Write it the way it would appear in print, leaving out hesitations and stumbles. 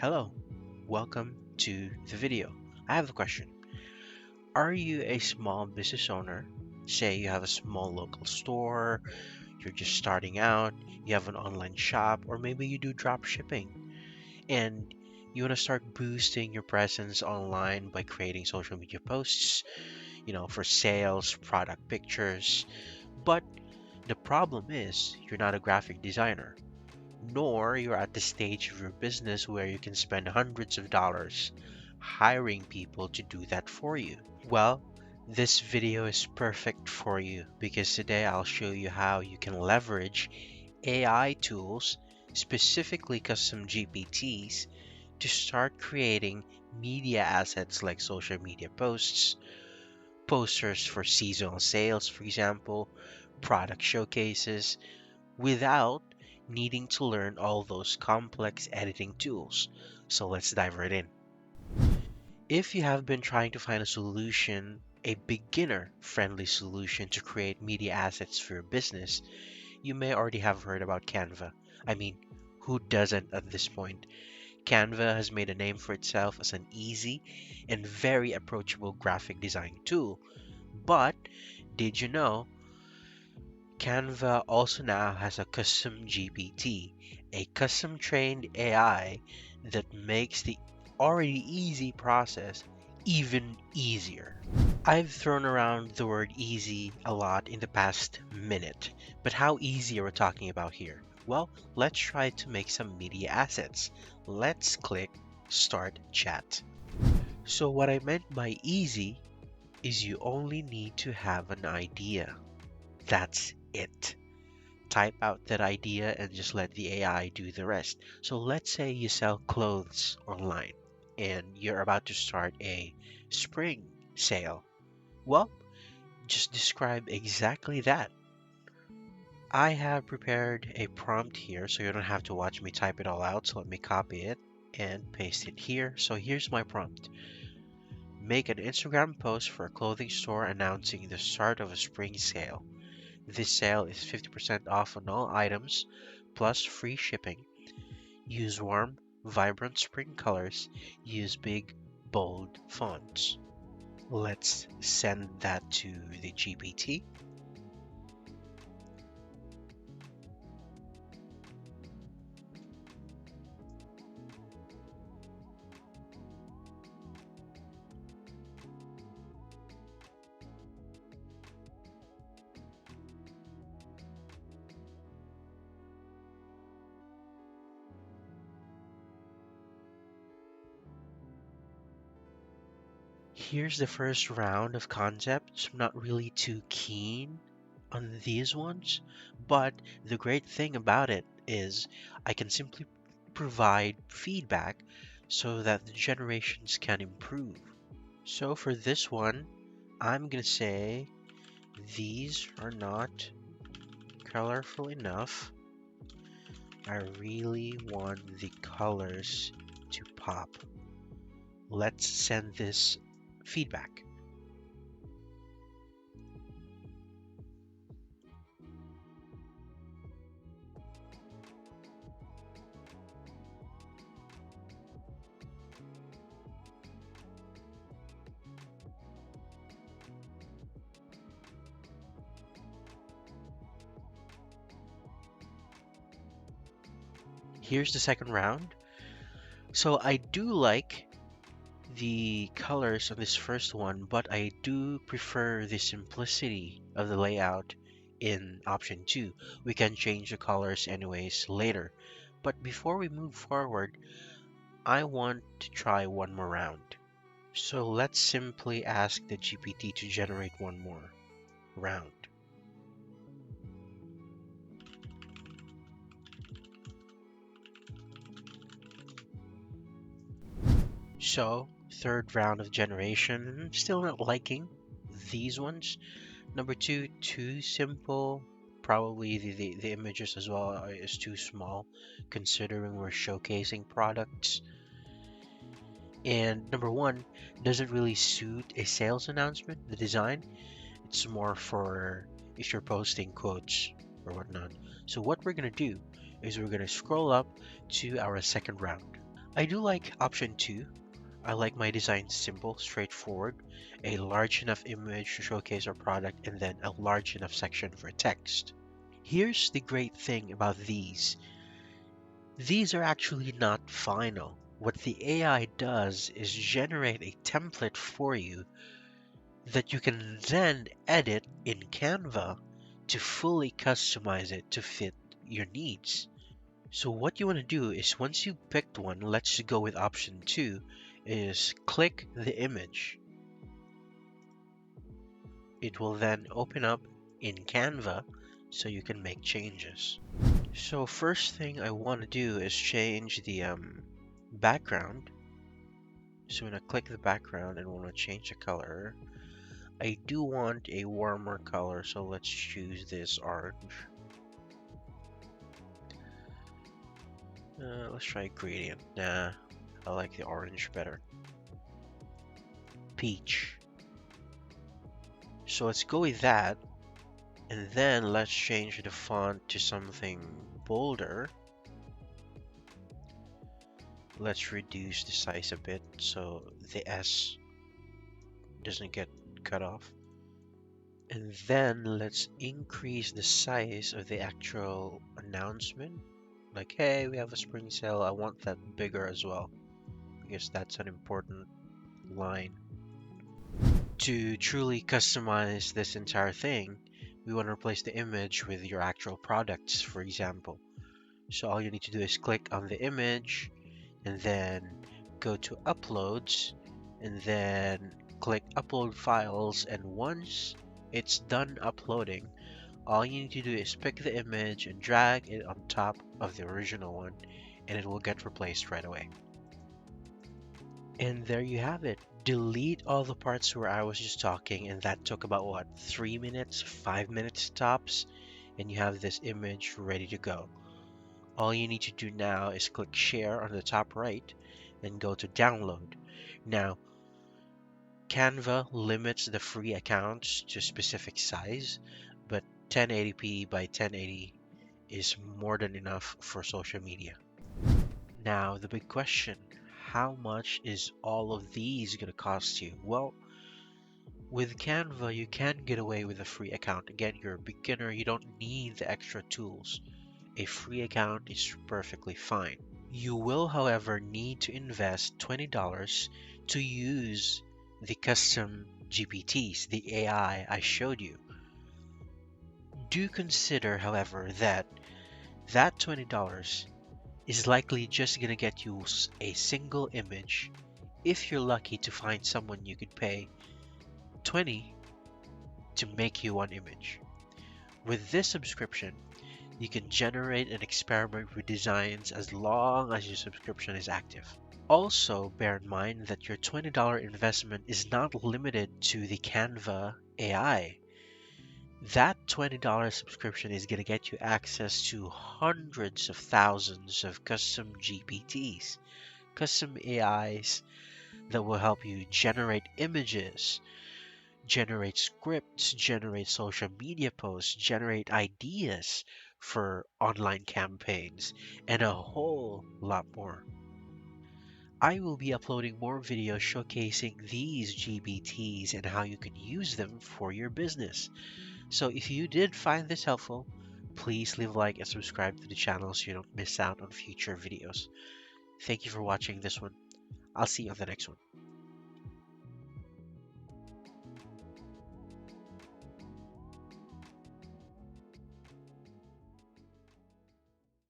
Hello, welcome to the video. I have a question. Are you a small business owner? Say you have a small local store, you're just starting out, you have an online shop, or maybe you do drop shipping and you want to start boosting your presence online by creating social media posts, for sales, product pictures. But the problem is you're not a graphic designer, nor you're at the stage of your business where you can spend hundreds of dollars hiring people to do that for you. Well, this video is perfect for you because today I'll show you how you can leverage AI tools, specifically custom GPTs, to start creating media assets like social media posts, posters for seasonal sales, for example, product showcases, without needing to learn all those complex editing tools. So let's dive right in. If you have been trying to find a solution, a beginner friendly solution to create media assets for your business, you may already have heard about Canva. I mean, who doesn't at this point? Canva has made a name for itself as an easy and very approachable graphic design tool. But did you know Canva also now has a custom GPT, a custom trained AI that makes the already easy process even easier. I've thrown around the word easy a lot in the past minute, but how easy are we talking about here? Well, let's try to make some media assets. Let's click Start Chat. So, what I meant by easy is you only need to have an idea. That's it. Type out that idea and just let the AI do the rest. So let's say you sell clothes online and you're about to start a spring sale. Well, just describe exactly that. I have prepared a prompt here so you don't have to watch me type it all out. So let me copy it and paste it here. So here's my prompt. Make an Instagram post for a clothing store announcing the start of a spring sale. This sale is 50% off on all items, plus free shipping. Use warm, vibrant spring colors. Use big, bold fonts. Let's send that to the GPT. Here's the first round of concepts. I'm not really too keen on these ones, but the great thing about it is I can simply provide feedback so that the generations can improve. So for this one, I'm gonna say these are not colorful enough. I really want the colors to pop. Let's send this feedback. Here's the second round. So I do like the colors on this first one, but I do prefer the simplicity of the layout in option 2. We can change the colors anyways later. But before we move forward, I want to try one more round. So let's simply ask the GPT to generate one more round. So, third round of generation, still not liking these ones. Number two, too simple. Probably the images as well is too small, considering we're showcasing products. And number one, doesn't really suit a sales announcement, the design. It's more for if you're posting quotes or whatnot. So what we're gonna do is we're gonna scroll up to our second round. I do like option 2. I like my design simple, straightforward, a large enough image to showcase our product, and then a large enough section for text. Here's the great thing about these. These are actually not final. What the AI does is generate a template for you that you can then edit in Canva to fully customize it to fit your needs. So what you want to do is once you picked one, let's go with option 2, is click the image. It will then open up in Canva so you can make changes. So first thing I want to do is change the background. So when I click the background and want to change the color, I do want a warmer color, so let's choose this orange. Let's try gradient. Nah, I like the orange better. Peach. So let's go with that, and then let's change the font to something bolder. Let's reduce the size a bit so the S doesn't get cut off. And then let's increase the size of the actual announcement. Like, hey, we have a spring sale. I want that bigger as well because that's an important line. To truly customize this entire thing, we want to replace the image with your actual products, for example. So all you need to do is click on the image and then go to uploads and then click upload files, and once it's done uploading, all you need to do is pick the image and drag it on top of the original one, and it will get replaced right away. And there you have it. Delete all the parts where I was just talking, and that took about what, 3 minutes, 5 minutes tops, and you have this image ready to go. All you need to do now is click share on the top right and go to download. Now, Canva limits the free accounts to a specific size, but 1080p by 1080 is more than enough for social media. Now, the big question, how much is all of these going to cost you? Well, with Canva, you can get away with a free account. Again, you're a beginner, you don't need the extra tools. A free account is perfectly fine. You will, however, need to invest $20 to use the custom GPTs, the AI I showed you. Do consider, however, that $20 is likely just going to get you a single image if you're lucky to find someone you could pay 20 to make you one image. With this subscription, you can generate and experiment with designs as long as your subscription is active. Also, bear in mind that your $20 investment is not limited to the Canva AI. That $20 subscription is going to get you access to hundreds of thousands of custom GPTs, custom AIs that will help you generate images, generate scripts, generate social media posts, generate ideas for online campaigns, and a whole lot more. I will be uploading more videos showcasing these GPTs and how you can use them for your business. So if you did find this helpful, please leave a like and subscribe to the channel so you don't miss out on future videos. Thank you for watching this one. I'll see you on the next one.